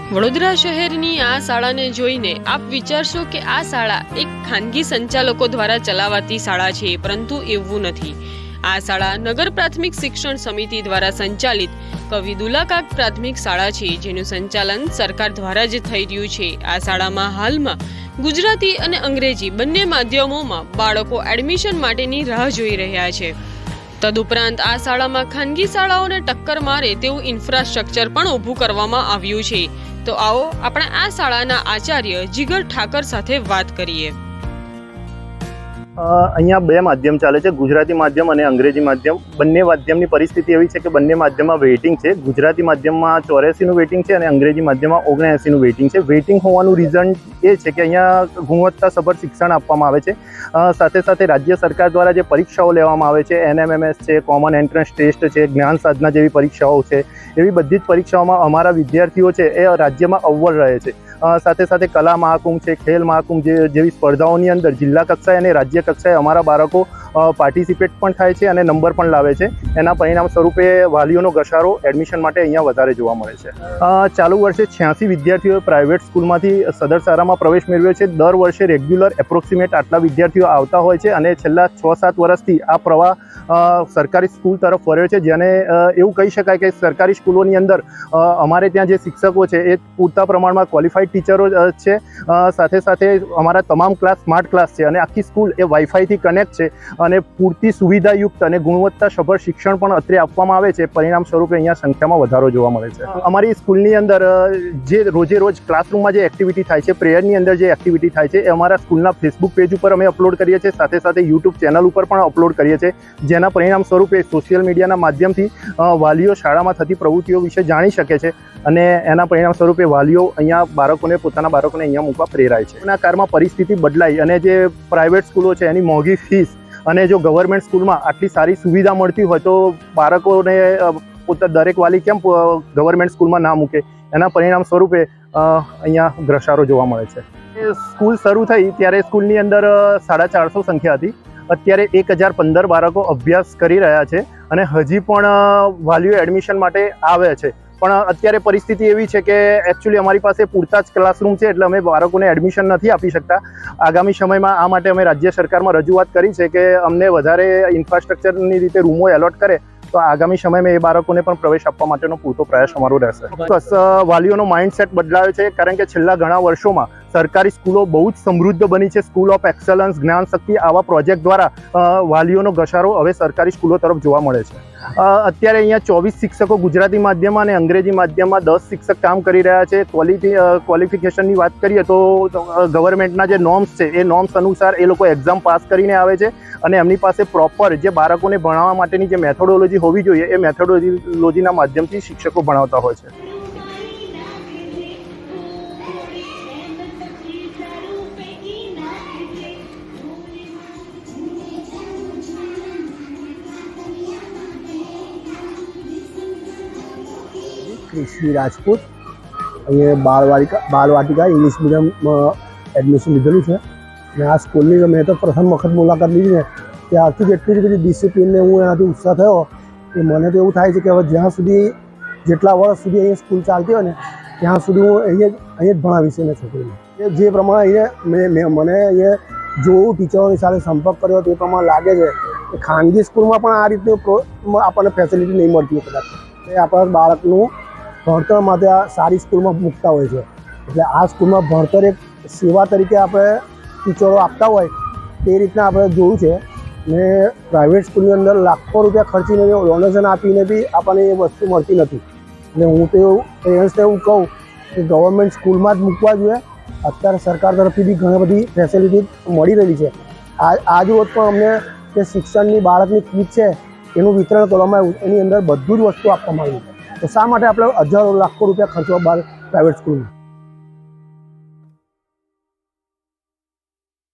વડોદરા શહેરની આ શાળાને જોઈને આપ વિચારશો કે આ શાળા એક ખાનગી સંચાલકો દ્વારા ચલાવાતી શાળા છે, પરંતુ એવું નથી। આ શાળા નગર પ્રાથમિક શિક્ષણ સમિતિ દ્વારા સંચાલિત કવિ દુલાકાક પ્રાથમિક શાળા છે, જેનું સંચાલન સરકાર દ્વારા જ થઈ રહ્યું છે। આ શાળામાં હાલમાં ગુજરાતી અને અંગ્રેજી બંને માધ્યમોમાં બાળકો એડમિશન માટેની રાહ જોઈ રહ્યા છે। તદુપરાંત આ શાળામાં ખાનગી શાળાઓને ટક્કર મારે તેવું ઇન્ફ્રાસ્ટ્રક્ચર પણ ઊભું કરવામાં આવ્યું છે। તો આવો આપણે આ શાળાના આચાર્ય જીગર ઠાકર સાથે વાત કરીએ। અહીંયા બે માધ્યમ ચાલે છે, ગુજરાતી માધ્યમ અને અંગ્રેજી માધ્યમ। બંને માધ્યમની પરિસ્થિતિ એવી છે કે બંને માધ્યમમાં વેઇટિંગ છે। ગુજરાતી માધ્યમમાં 84નું વેઇટિંગ છે અને અંગ્રેજી માધ્યમમાં 79નું વેઇટિંગ છે। વેઇટિંગ હોવાનું રીઝન એ છે કે અહીંયા ગુણવત્તાસભર શિક્ષણ આપવામાં આવે છે। સાથે સાથે રાજ્ય સરકાર દ્વારા જે પરીક્ષાઓ લેવામાં આવે છે, NMMS છે, કોમન એન્ટ્રન્સ ટેસ્ટ છે, જ્ઞાન સાધના જેવી પરીક્ષાઓ છે, એવી બધી જ પરીક્ષાઓમાં અમારા વિદ્યાર્થીઓ છે એ રાજ્યમાં અવ્વલ રહે છે। સાથે સાથે કલા મહાકુંભ છે, ખેલ મહાકુંભ જેવી સ્પર્ધાઓની અંદર જિલ્લા કક્ષાએ અને રાજ્ય કક્ષાએ અમારા બાળકો પાર્ટિસિપેટ પણ થાય છે અને નંબર પણ લાવે છે। એના પરિણામ સ્વરૂપે વાલીઓનો ઘસારો એડમિશન માટે અહીંયા વધારે જોવા મળે છે। ચાલુ વર્ષે 86 વિદ્યાર્થીઓએ પ્રાઇવેટ સ્કૂલમાંથી સદર શાળામાં પ્રવેશ મેળવ્યો છે। દર વર્ષે રેગ્યુલર એપ્રોક્સિમેટ આટલા વિદ્યાર્થીઓ આવતા હોય છે અને છેલ્લા 6-7 વર્ષથી આ પ્રવાહ સરકારી સ્કૂલ તરફ વર્યો છે, જેને એવું કહી શકાય કે સરકારી સ્કૂલોની અંદર અમારે ત્યાં જે શિક્ષકો છે એ પૂરતા પ્રમાણમાં ક્વોલિફાઈડ ટીચરો છે। સાથે સાથે અમારા તમામ ક્લાસ સ્માર્ટ ક્લાસ છે અને આખી સ્કૂલ એ વાઈફાઈથી કનેક્ટ છે અને પૂરતી સુવિધાયુક્ત અને ગુણવત્તાસભર શિક્ષણ પણ અત્રે આપવામાં આવે છે। પરિણામ સ્વરૂપે અહીંયા સંખ્યામાં વધારો જોવા મળે છે। અમારી સ્કૂલની અંદર જે રોજે રોજ ક્લાસરૂમમાં જે એક્ટિવિટી થાય છે, પ્રેયરની અંદર જે એક્ટિવિટી થાય છે, એ અમારા સ્કૂલના ફેસબુક પેજ ઉપર અમે અપલોડ કરીએ છીએ, સાથે સાથે યુટ્યુબ ચેનલ ઉપર પણ અપલોડ કરીએ છીએ, જેના પરિણામ સ્વરૂપે સોશિયલ મીડિયાના માધ્યમથી વાલીઓ શાળામાં થતી પ્રવૃત્તિઓ વિશે જાણી શકે છે અને એના પરિણામ સ્વરૂપે વાલીઓ અહીંયા પોતાના બાળકોને અહીંયા મૂકવા પ્રેરાય છે। એના કારમાં પરિસ્થિતિ બદલાઈ અને જે પ્રાઇવેટ સ્કૂલો છે એની મોંઘી ફીસ અને જો ગવર્મેન્ટ સ્કૂલમાં આટલી સારી સુવિધા મળતી હોય તો બાળકોને દરેક વાલી કેમ ગવર્મેન્ટ સ્કૂલમાં ના મૂકે? એના પરિણામ સ્વરૂપે અહીંયા ઘસારો જોવા મળે છે। સ્કૂલ શરૂ થઈ ત્યારે સ્કૂલની અંદર 450 સંખ્યા હતી, અત્યારે 1015 બાળકો અભ્યાસ કરી રહ્યા છે અને હજી પણ વાલીઓ એડમિશન માટે આવે છે। પણ અત્યારે પરિસ્થિતિ એવી છે કે એકચ્યુઅલી અમારી પાસે પૂરતા જ ક્લાસરૂમ છે, એટલે અમે બાળકોને એડમિશન નથી આપી શકતા। આગામી સમયમાં આ માટે અમે રાજ્ય સરકારમાં રજૂઆત કરી છે કે અમને વધારે ઇન્ફ્રાસ્ટ્રક્ચરની રીતે રૂમો એલોટ કરે તો આગામી સમયમાં એ બાળકોને પણ પ્રવેશ આપવા માટેનો પૂરતો પ્રયાસ અમારો રહેશે। ચોક્કસ વાલીઓનો માઇન્ડસેટ બદલાયો છે, કારણ કે છેલ્લા ઘણા વર્ષોમાં સરકારી સ્કૂલો બહુ જ સમૃદ્ધ બની છે। સ્કૂલ ઓફ એક્સલન્સ, જ્ઞાન શક્તિ આવા પ્રોજેક્ટ દ્વારા વાલીઓનો ઘસારો હવે સરકારી સ્કૂલો તરફ જોવા મળે છે। અત્યારે અહીંયા 24 શિક્ષકો ગુજરાતી માધ્યમમાં અને અંગ્રેજી માધ્યમમાં 10 શિક્ષક કામ કરી રહ્યા છે। ક્વોલિફિકેશનની વાત કરીએ તો ગવર્મેન્ટના જે નોર્મ્સ છે એ નોર્મ્સ અનુસાર એ લોકો એક્ઝામ પાસ કરીને આવે છે અને એમની પાસે પ્રોપર જે બાળકોને ભણાવવા માટેની જે મેથોડોલોજી હોવી જોઈએ એ મેથોડોલોજીના માધ્યમથી શિક્ષકો ભણાવતા હોય છે। શ્રી રાજપૂત અહીંયા બાલવાટિકા ઇંગ્લિશ મીડિયમમાં એડમિશન લીધેલું છે અને આ સ્કૂલની મેં તો પ્રથમ વખત મુલાકાત લીધી ને ત્યારથી જ એટલી બધી ડિસિપ્લિનને હું એનાથી ઉત્સાહ થયો કે મને તો એવું થાય છે કે હવે જ્યાં સુધી જેટલા વર્ષ સુધી અહીંયા સ્કૂલ ચાલતી હોય ને ત્યાં સુધી હું અહીંયા જ ભણાવીશ એને છોકરીને। જે પ્રમાણે અહીંયા મને અહીંયા જોવું, ટીચરોની સાથે સંપર્ક કર્યો તે પ્રમાણે લાગે છે કે ખાનગી સ્કૂલમાં પણ આ રીતની આપણને ફેસિલિટી નહીં મળતી હોય કદાચ, એ આપણા બાળકનું ભણતર માટે આ સારી સ્કૂલમાં મૂકતા હોય છે। એટલે આ સ્કૂલમાં ભણતર એક સેવા તરીકે આપણે ટીચરો આપતા હોય તે રીતના આપણે જોયું છે ને પ્રાઇવેટ સ્કૂલની અંદર લાખો રૂપિયા ખર્ચીને ડોનેશન આપીને બી આપણને એ વસ્તુ મળતી નથી। એટલે હું તો પેરેન્ટ્સને એવું કહું કે ગવર્મેન્ટ સ્કૂલમાં જ મૂકવા જોઈએ। અત્યારે સરકાર તરફથી બી ઘણી બધી ફેસિલિટી મળી રહેલી છે। આજ રોજ પણ અમને જે શિક્ષણની બાળકની કીટ છે એનું વિતરણ કરવામાં આવ્યું, એની અંદર બધું જ વસ્તુ આપવામાં આવ્યું છે। તો શા માટે આપણે હજારો લાખો રૂપિયા ખર્ચવા બહાર પ્રાઇવેટ સ્કૂલમાં?